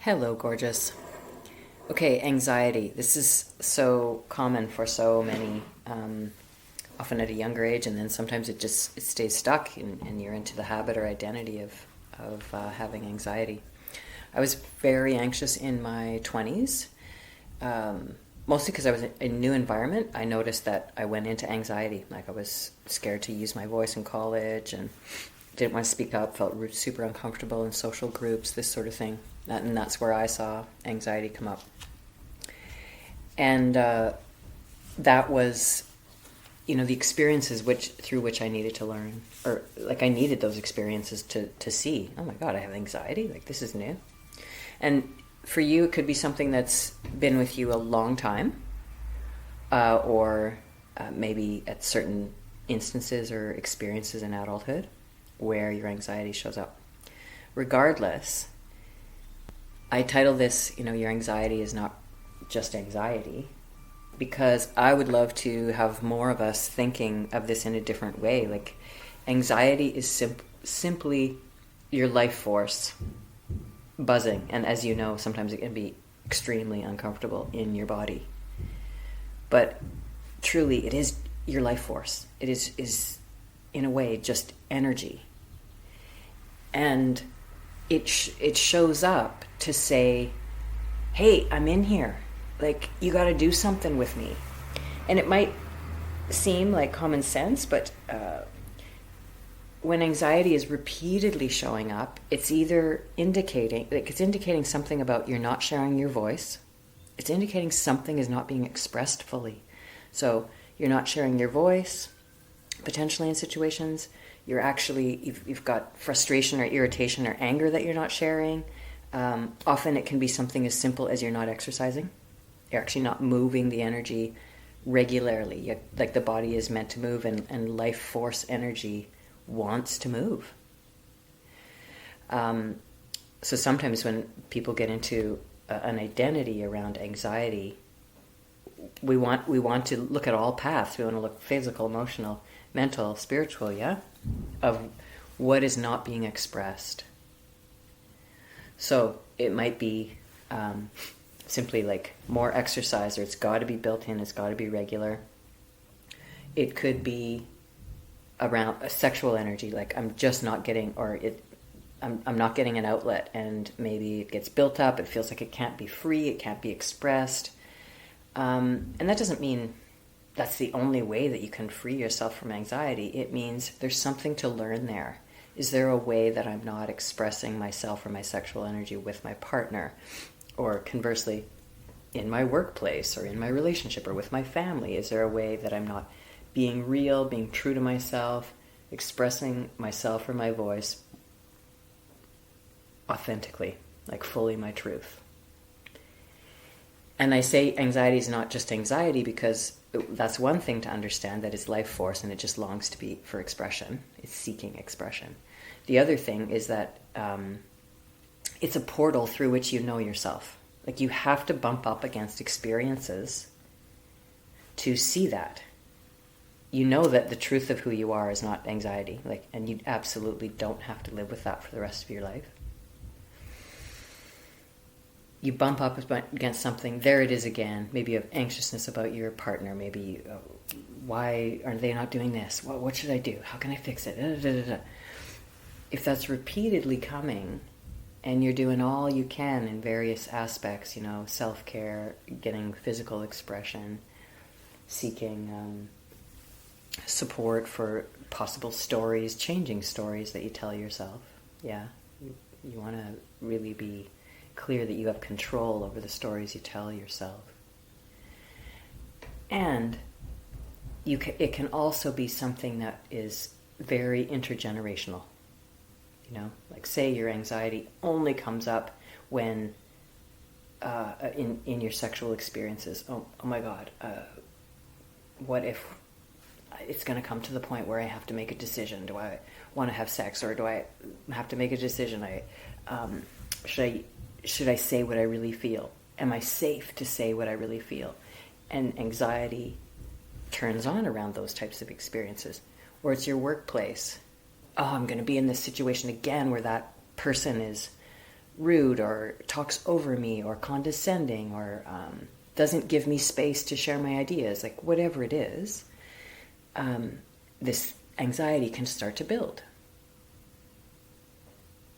Hello, gorgeous. Okay, anxiety. This is so common for so many, often at a younger age, and then sometimes it stays stuck, and you're into the habit or identity of having anxiety. I was very anxious in my 20s, mostly because I was in a new environment. I noticed that I went into anxiety. Like I was scared to use my voice in college and didn't want to speak up, felt super uncomfortable in social groups, this sort of thing. And that's where I saw anxiety come up. And that was, the experiences through which I needed to learn, or like I needed those experiences to see, oh my God, I have anxiety. Like this is new. And for you, it could be something that's been with you a long time, or maybe at certain instances or experiences in adulthood where your anxiety shows up. Regardless, I title this, your anxiety is not just anxiety, because I would love to have more of us thinking of this in a different way. Like anxiety is simply your life force buzzing. And as you know, sometimes it can be extremely uncomfortable in your body. But truly, it is your life force. It is in a way, just energy. And it shows up to say, hey, I'm in here. Like, you got to do something with me. And it might seem like common sense, but when anxiety is repeatedly showing up, it's either indicating something about you're not sharing your voice. It's indicating something is not being expressed fully. So you're not sharing your voice, potentially in situations. You've got frustration or irritation or anger that you're not sharing. Often it can be something as simple as you're not exercising. You're actually not moving the energy regularly. Like the body is meant to move, and life force energy wants to move. So sometimes when people get into an identity around anxiety, we want to look at all paths. We want to look physical, emotional, mental, spiritual, of what is not being expressed. So it might be simply like more exercise, or it's got to be built in, it's got to be regular. It could be around a sexual energy, like I'm just not getting, I'm not getting an outlet, and maybe it gets built up. It feels like it can't be free, it can't be expressed. And that doesn't mean that's the only way that you can free yourself from anxiety. It means there's something to learn there. Is there a way that I'm not expressing myself or my sexual energy with my partner? Or conversely, in my workplace or in my relationship or with my family? Is there a way that I'm not being real, being true to myself, expressing myself or my voice authentically, like fully my truth? And I say anxiety is not just anxiety because that's one thing to understand, that it's life force and it just longs to be for expression. It's seeking expression. The other thing is that it's a portal through which you know yourself. Like you have to bump up against experiences to see that. You know that the truth of who you are is not anxiety, and you absolutely don't have to live with that for the rest of your life. You bump up against something, there it is again. Maybe you have anxiousness about your partner. Maybe, why are they not doing this? What should I do? How can I fix it? Da, da, da, da. If that's repeatedly coming, and you're doing all you can in various aspects, self-care, getting physical expression, seeking support for possible stories, changing stories that you tell yourself. You want to really be clear that you have control over the stories you tell yourself. And it can also be something that is very intergenerational. Like say your anxiety only comes up when in your sexual experiences. Oh my God, what if it's going to come to the point where I have to make a decision? Do I want to have sex, or do I have to make a decision? Should I say what I really feel? Am I safe to say what I really feel? And anxiety turns on around those types of experiences. Or it's your workplace. Oh, I'm going to be in this situation again where that person is rude or talks over me or condescending or doesn't give me space to share my ideas, like whatever it is, this anxiety can start to build.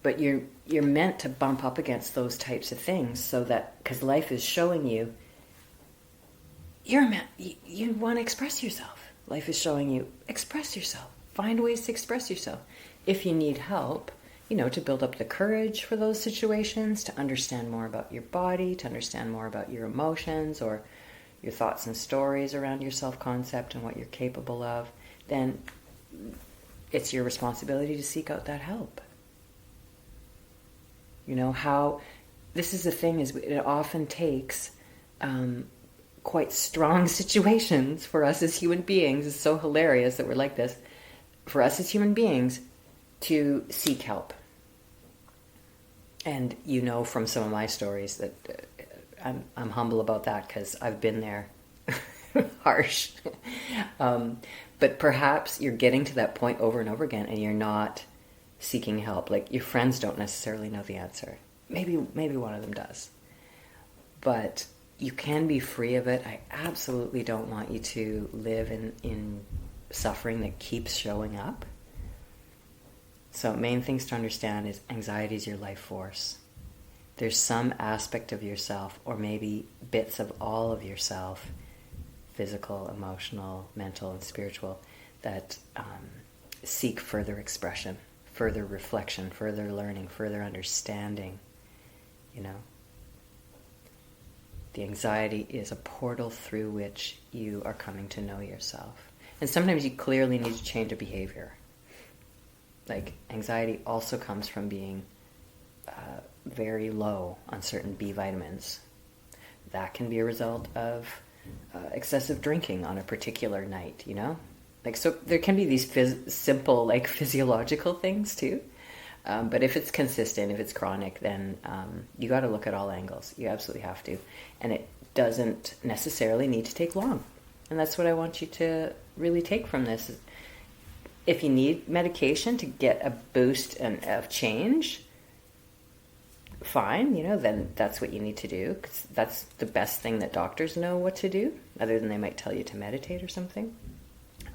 But you're meant to bump up against those types of things, so that, because life is showing you, you want to express yourself. Life is showing you, express yourself. Find ways to express yourself. If you need help, to build up the courage for those situations, to understand more about your body, to understand more about your emotions or your thoughts and stories around your self-concept and what you're capable of, then it's your responsibility to seek out that help. How this is the thing, is it often takes quite strong situations for us as human beings. It's so hilarious that we're like this. For us as human beings to seek help. And from some of my stories that I'm humble about that, because I've been there. Harsh. But perhaps you're getting to that point over and over again and you're not seeking help. Like, your friends don't necessarily know the answer. Maybe one of them does. But you can be free of it. I absolutely don't want you to live in suffering that keeps showing up. So main things to understand is anxiety is your life force. There's some aspect of yourself, or maybe bits of all of yourself, physical, emotional, mental, and spiritual, that seek further expression, further reflection, further learning, further understanding. The anxiety is a portal through which you are coming to know yourself. And sometimes you clearly need to change a behavior. Like, anxiety also comes from being very low on certain B vitamins. That can be a result of excessive drinking on a particular night, Like, so there can be these simple, like, physiological things too. But if it's consistent, if it's chronic, then you got to look at all angles. You absolutely have to. And it doesn't necessarily need to take long. And that's what I want you to really take from this. If you need medication to get a boost of change, fine, then that's what you need to do. 'Cause that's the best thing that doctors know what to do, other than they might tell you to meditate or something.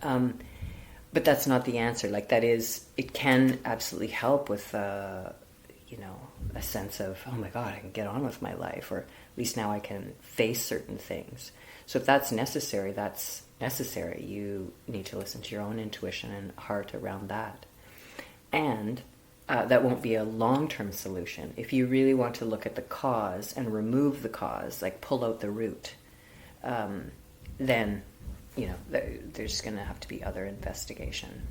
But that's not the answer. Like, it can absolutely help with, a sense of, oh my God, I can get on with my life, or at least now I can face certain things. So if that's necessary, that's necessary. You need to listen to your own intuition and heart around that. And that won't be a long-term solution. If you really want to look at the cause and remove the cause, like pull out the root, then there's going to have to be other investigation.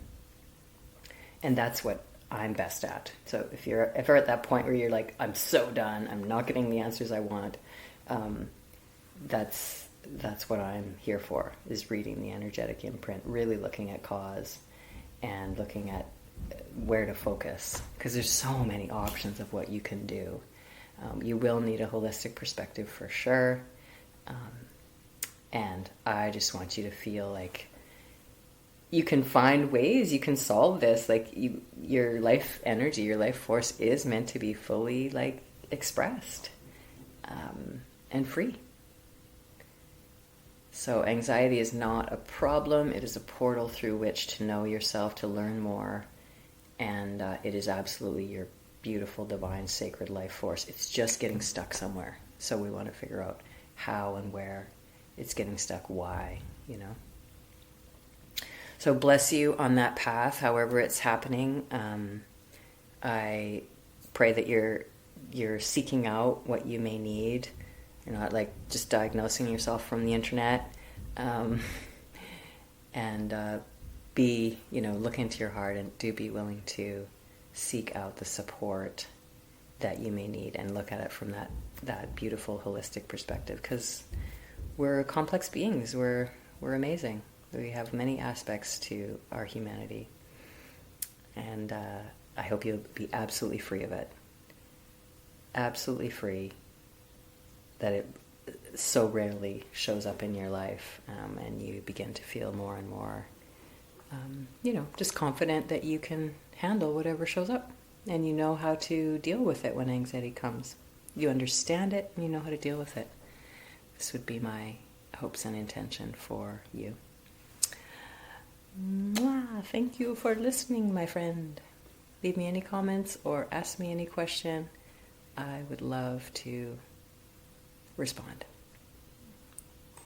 And that's what I'm best at. So if you're ever at that point where you're like, I'm so done, I'm not getting the answers I want, that's what I'm here for, is reading the energetic imprint, really looking at cause and looking at where to focus, because there's so many options of what you can do. You will need a holistic perspective for sure. And I just want you to feel like you can find ways, you can solve this. Like, your life energy, your life force is meant to be fully, like, expressed and free. So anxiety is not a problem. It is a portal through which to know yourself, to learn more. And it is absolutely your beautiful, divine, sacred life force. It's just getting stuck somewhere. So we want to figure out how and where it's getting stuck, why, So bless you on that path, however it's happening. I pray that you're seeking out what you may need. You're not, like, just diagnosing yourself from the internet. And look into your heart, and do be willing to seek out the support that you may need, and look at it from that beautiful holistic perspective, because we're complex beings. We're amazing. We have many aspects to our humanity. And I hope you'll be absolutely free of it. Absolutely free. That it so rarely shows up in your life, and you begin to feel more and more, just confident that you can handle whatever shows up. and you know how to deal with it when anxiety comes. You understand it and you know how to deal with it. This would be my hopes and intention for you. Mwah. Thank you for listening, my friend. Leave me any comments or ask me any question. I would love to respond.